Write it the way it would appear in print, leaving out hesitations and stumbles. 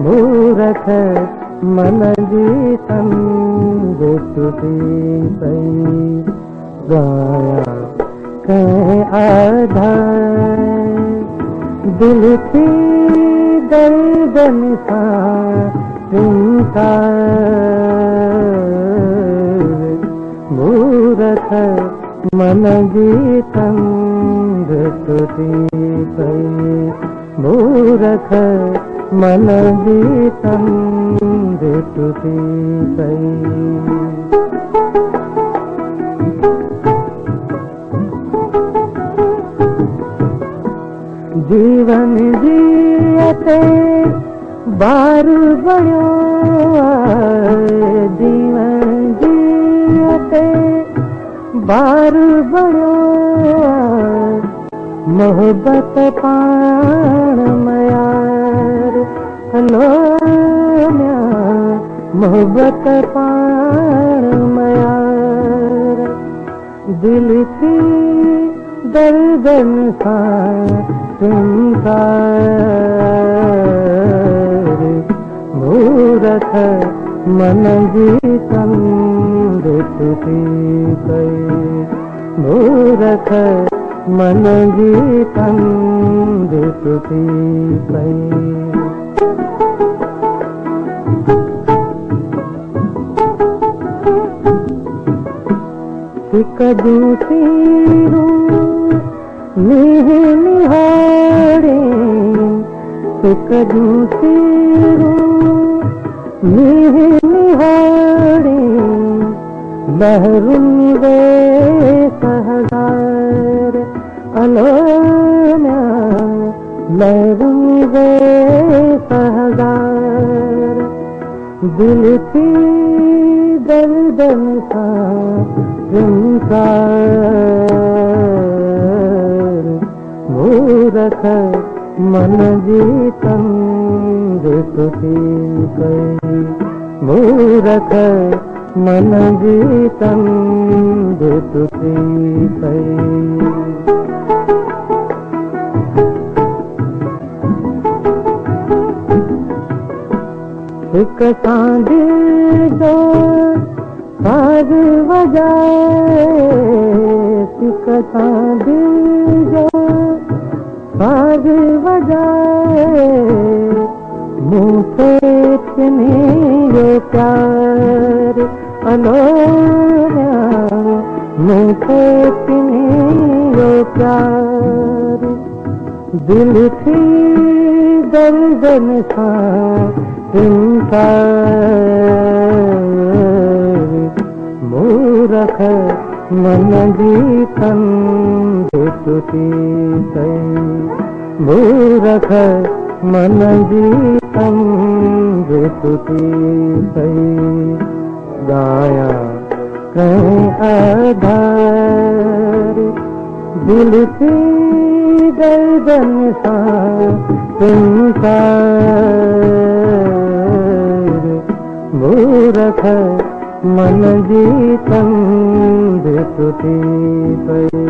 मूरख मन जीतन विस्तुति सही गाया कहीं आधार दिल की गर्दन सा इंकार मूरख मन जीतन विस्तुति सही मूरख मन जीतन विस्तुति सही जीवन जियते बार बणियो जीवन जियते बार बणियो मोहब्बत पाण मयार हलो मोहब्बत पाण मयार दिल की दर्दन सा संसार मूरख मन जीतन विस्तुति सही मूरख मन जीतन विस्तुति सही सिक दूतीरू निह निहारे सिक दूतीरू निह निहारे लहरुन वे सहदार अलोम्या लहरुन वे सहदार दिल की गर्दन सा इंकार मूरख मन जीतन विस्तुति सही मूरख मन जीतन विस्तुति सही एक सांझ जो साज बजाए सिक सांझ जो साज बजाए मुझे इतने यो प्यार अलोया मुझे इतने यो प्यार दिल की गर्दन सा इंकार मूरख मन जीतन विस्तुति सही मूरख मन जीतन विस्तुति सही गाया कहीं आधार दिल की गर्दन सा इंकार मूरख मन जीतन विस्तुति सही